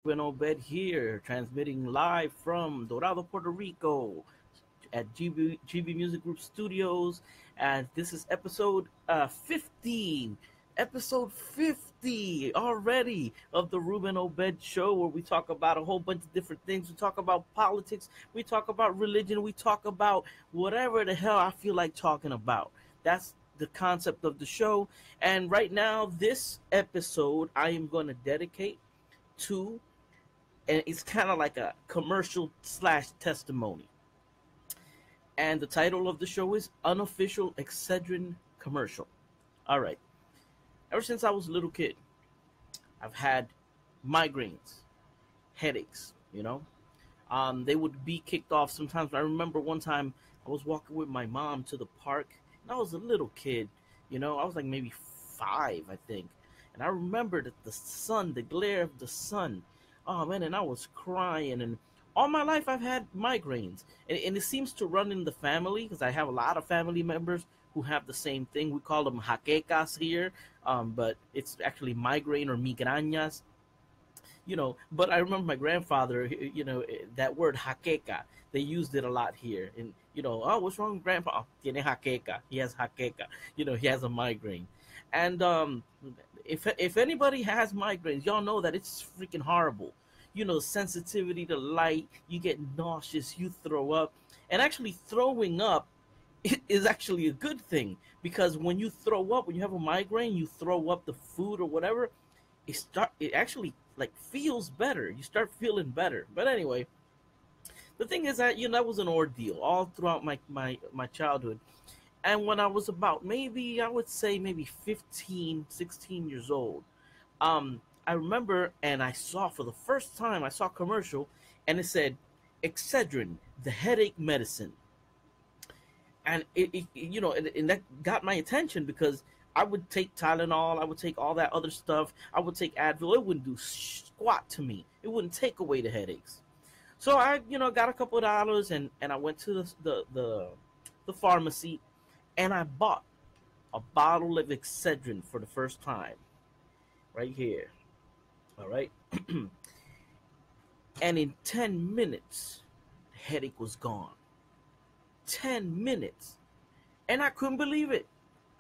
Obed here, transmitting live from Dorado, Puerto Rico at GB Music Group Studios. And this is episode 50. Episode 50 already of the Ruben Obed Show, where we talk about a whole bunch of different things. We talk about politics, we talk about religion, we talk about whatever the hell I feel like talking about. That's the concept of the show. And right now, this episode, I am going to dedicate to, and it's kind of like a commercial slash testimony. And the title of the show is Unofficial Excedrin Commercial. All right. Ever since I was a little kid, I've had migraines, headaches. They would be kicked off sometimes. I remember one time I was walking with my mom to the park, and I was a little kid. I was like maybe 5, I think. And I remember that the sun, the glare of the sun, oh man, and I was crying. And all my life I've had migraines. And it seems to run in the family because I have a lot of family members who have the same thing. We call them jaquecas here, but it's actually migraine or migrañas. But I remember my grandfather, that word jaqueca, they used it a lot here. And oh, what's wrong with grandpa? Oh, tiene jaqueca. He has jaqueca. He has a migraine. And if anybody has migraines, y'all know that it's freaking horrible. Sensitivity to light, you get nauseous, you throw up. And actually throwing up is actually a good thing, because when you throw up, when you have a migraine, you throw up the food or whatever, it actually like feels better. You start feeling better. But anyway, the thing is that was an ordeal all throughout my childhood. And when I was about, maybe I would say maybe 15, 16 years old, I remember, and I saw for the first time, I saw a commercial, and it said Excedrin, the headache medicine. And and that got my attention, because I would take Tylenol, I would take all that other stuff, I would take Advil. It wouldn't do squat to me. It wouldn't take away the headaches. So I got a couple of dollars, and I went to the pharmacy, and I bought a bottle of Excedrin for the first time, right here. All right. And in 10 minutes, the headache was gone. 10 minutes. And I couldn't believe it.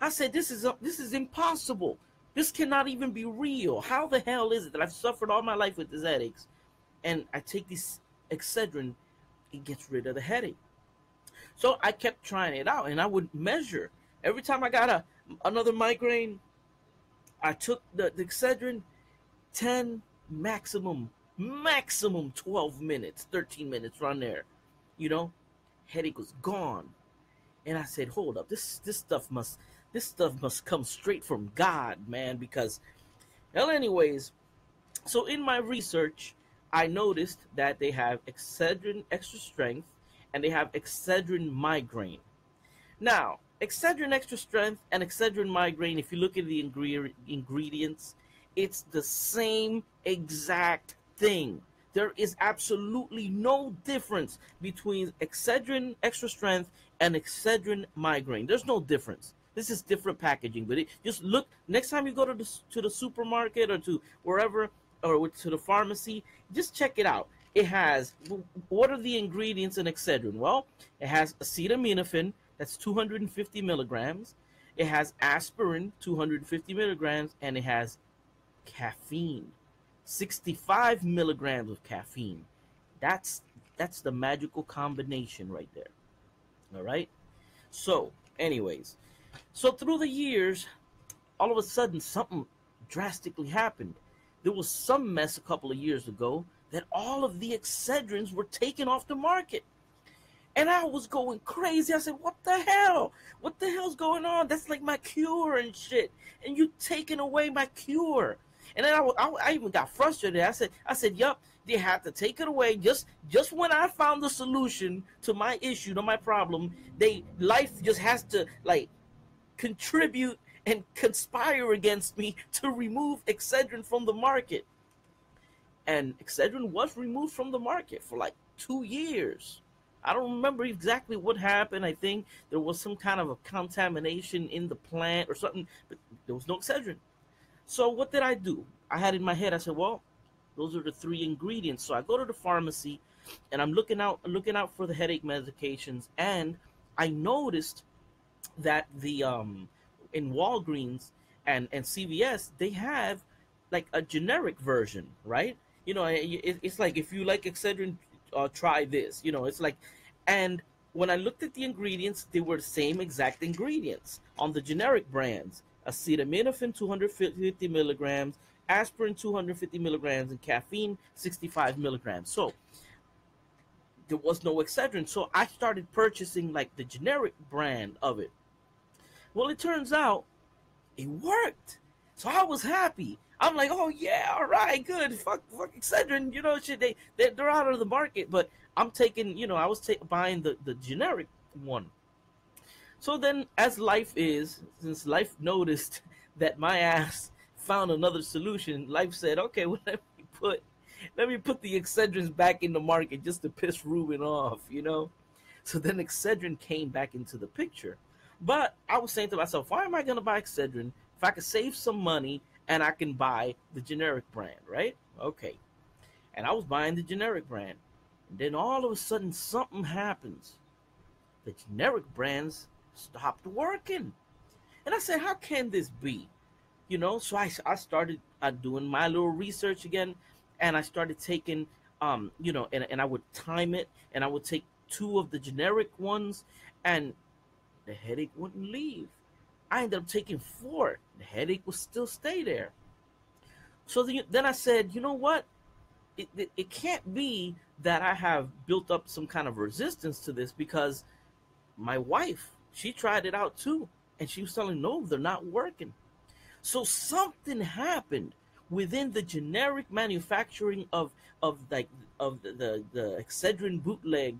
I said, this is impossible. This cannot even be real. How the hell is it that I've suffered all my life with these headaches, and I take this Excedrin, it gets rid of the headache? So I kept trying it out, and I would measure. Every time I got another migraine, I took the Excedrin. 10, maximum 12 minutes, 13 minutes, around there. Headache was gone. And I said, hold up, this stuff must come straight from God, man, because, well, anyways, so in my research, I noticed that they have Excedrin extra strength, and they have Excedrin migraine. Now, Excedrin extra strength and Excedrin migraine, if you look at the ingredients, it's the same exact thing. There is absolutely no difference between Excedrin extra strength and Excedrin migraine. There's no difference. This is different packaging, but just look next time you go to the supermarket, or to wherever, or to the pharmacy. Just check it out. It has, what are the ingredients in Excedrin? Well, it has acetaminophen, that's 250 milligrams. It has aspirin, 250 milligrams, and it has caffeine, 65 milligrams of caffeine. That's the magical combination right there. All right. So, anyways, so through the years, all of a sudden something drastically happened. There was some mess a couple of years ago that all of the Excedrins were taken off the market. And I was going crazy. I said, what the hell? What the hell's going on? That's like my cure and shit. And you taking away my cure. And then I even got frustrated. I said, yup, they had to take it away. Just when I found the solution to my issue, to my problem, life just has to like contribute and conspire against me to remove Excedrin from the market. And Excedrin was removed from the market for like 2 years. I don't remember exactly what happened. I think there was some kind of a contamination in the plant or something, but there was no Excedrin. So what did I do? I had in my head, I said, well, Those are the three ingredients. So I go to the pharmacy, and I'm looking out for the headache medications, and I noticed that the in Walgreens and CVS, they have like a generic version, right? It's like, if you like Excedrin, try this. It's like, and when I looked at the ingredients, they were the same exact ingredients on the generic brands: acetaminophen 250 milligrams, aspirin 250 milligrams, and caffeine 65 milligrams. So there was no Excedrin. So I started purchasing like the generic brand of it. Well, it turns out it worked. So I was happy. I'm like, oh yeah, all right, good. Fuck Excedrin, shit. They're out of the market, but I'm taking, I was buying the generic one. So then, as life is, since life noticed that my ass found another solution, life said, okay, well, let me put the Excedrins back in the market just to piss Ruben off. So then Excedrin came back into the picture. But I was saying to myself, why am I going to buy Excedrin if I could save some money and I can buy the generic brand, right? Okay. And I was buying the generic brand. And then all of a sudden, something happens. The generic brands stopped working. And I said, how can this be? So I started doing my little research again, and I started taking, and I would time it, and I would take 2 of the generic ones, and the headache wouldn't leave. I ended up taking 4. The headache would still stay there. So then I said, you know what? It can't be that I have built up some kind of resistance to this, because my wife, she tried it out too, and she was telling, no, they're not working. So something happened within the generic manufacturing of the Excedrin bootleg.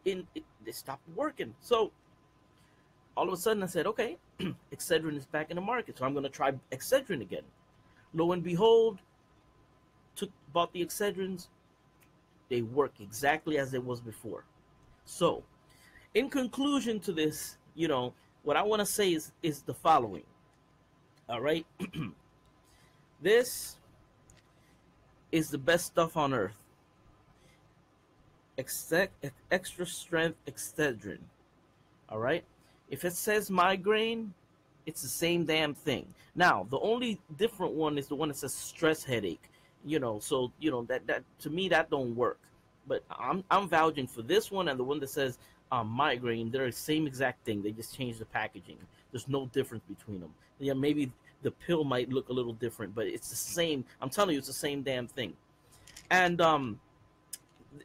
They stopped working. So all of a sudden I said, okay, Excedrin is back in the market, so I'm going to try Excedrin again. Lo and behold, bought the Excedrins. They work exactly as it was before. So, in conclusion to this, what I want to say is the following. All right, this is the best stuff on earth. Extra strength Excedrin. All right. If it says migraine, it's the same damn thing. Now, the only different one is the one that says stress headache. So that to me that don't work. But I'm vouching for this one and the one that says migraine. They're the same exact thing. They just changed the packaging. There's no difference between them. Yeah, maybe the pill might look a little different, but it's the same. I'm telling you, it's the same damn thing. And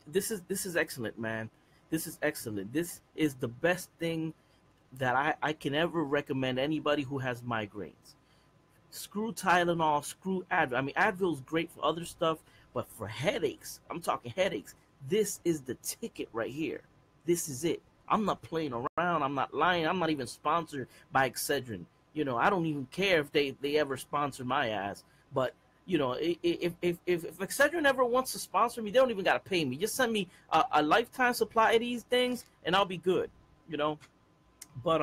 this is excellent, man. This is excellent. This is the best thing that I can ever recommend anybody who has migraines. Screw Tylenol, screw Advil. I mean, Advil's great for other stuff, but for headaches, I'm talking headaches, this is the ticket right here. This is it. I'm not playing around. I'm not lying. I'm not even sponsored by Excedrin. I don't even care if they ever sponsor my ass. But, if Excedrin ever wants to sponsor me, they don't even got to pay me. Just send me a lifetime supply of these things, and I'll be good, But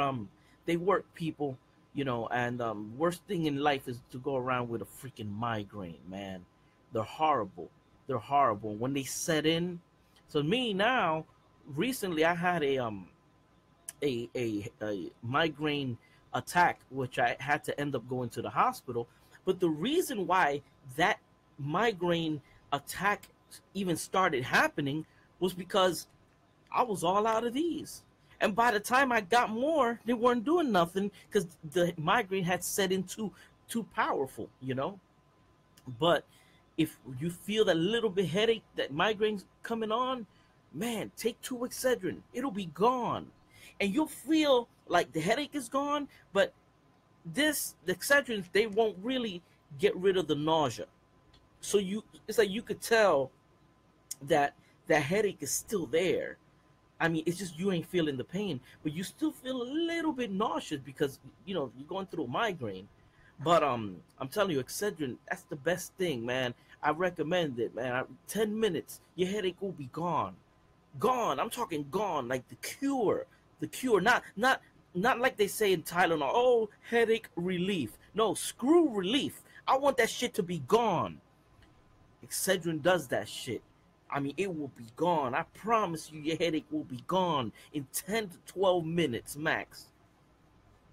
they work, people, and worst thing in life is to go around with a freaking migraine, man. They're horrible. They're horrible. When they set in, so me now, recently I had a migraine attack, which I had to end up going to the hospital. But the reason why that migraine attack even started happening was because I was all out of these. And by the time I got more, they weren't doing nothing because the migraine had set in too powerful, But if you feel that little bit headache, that migraine's coming on, man, take 2 Excedrin. It'll be gone. And you'll feel like the headache is gone, but the Excedrin, they won't really get rid of the nausea. So it's like you could tell that the headache is still there. I mean, it's just you ain't feeling the pain, but you still feel a little bit nauseous because, you're going through a migraine. But I'm telling you, Excedrin, that's the best thing, man. I recommend it, man. 10 minutes, your headache will be gone. Gone. I'm talking gone, like the cure. The cure. Not like they say in Tylenol, oh, headache relief. No, screw relief. I want that shit to be gone. Excedrin does that shit. I mean, it will be gone. I promise you, your headache will be gone in 10 to 12 minutes max.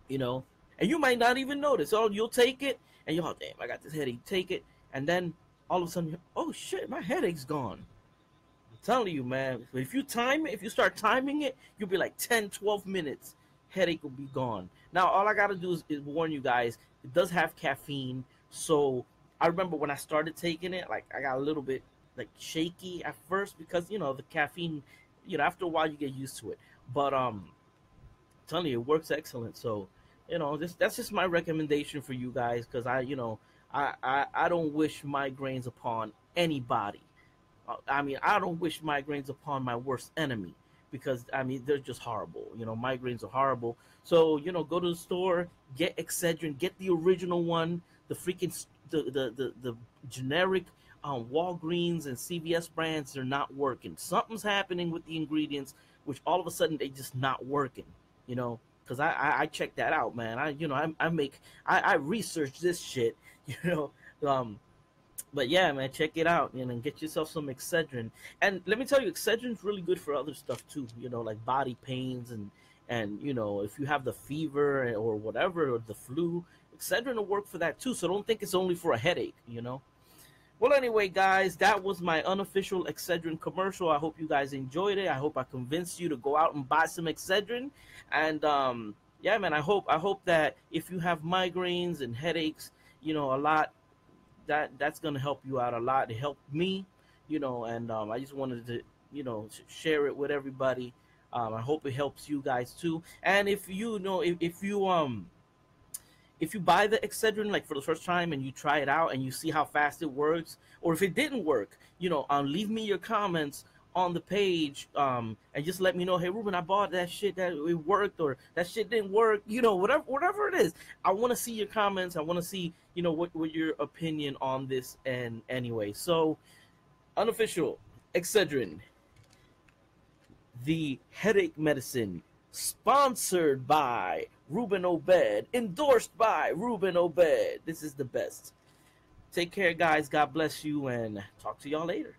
You know, and you might not even notice. Oh, you'll take it, and you're like, damn, I got this headache. Take it, and then all of a sudden, oh shit, my headache's gone. I'm telling you, man. If you time it, if you start timing it, you'll be like 10, 12 minutes. Headache will be gone. Now, all I got to do is warn you guys, it does have caffeine. So I remember when I started taking it, like I got a little bit like shaky at first because, the caffeine, after a while you get used to it. But I'm telling you, it works excellent. So, that's just my recommendation for you guys because I don't wish migraines upon anybody. I mean, I don't wish migraines upon my worst enemy because I mean they're just horrible. Migraines are horrible. So go to the store, get Excedrin, get the original one. The freaking the generic Walgreens and CVS brands, they're not working. Something's happening with the ingredients, which all of a sudden they just not working. Because I checked that out, man. I research this shit. You know, um, but yeah, man, check it out, and get yourself some Excedrin. And let me tell you, Excedrin's really good for other stuff too. Like body pains and if you have the fever or whatever or the flu, Excedrin will work for that too. So don't think it's only for a headache. Well, anyway, guys, that was my unofficial Excedrin commercial. I hope you guys enjoyed it. I hope I convinced you to go out and buy some Excedrin. And yeah, man, I hope that if you have migraines and headaches, a lot that's gonna help you out a lot. It helped me, and I just wanted to, share it with everybody. I hope it helps you guys too. And if you buy the Excedrin like for the first time and you try it out and you see how fast it works, or if it didn't work, leave me your comments on the page, and just let me know, hey Ruben, I bought that shit, that it worked, or that shit didn't work, whatever it is. I want to see your comments. I want to see, what your opinion on this. And anyway, so unofficial Excedrin, the headache medicine, sponsored by Ruben Obed, endorsed by Ruben Obed. This is the best. Take care, guys. God bless you, and talk to y'all later.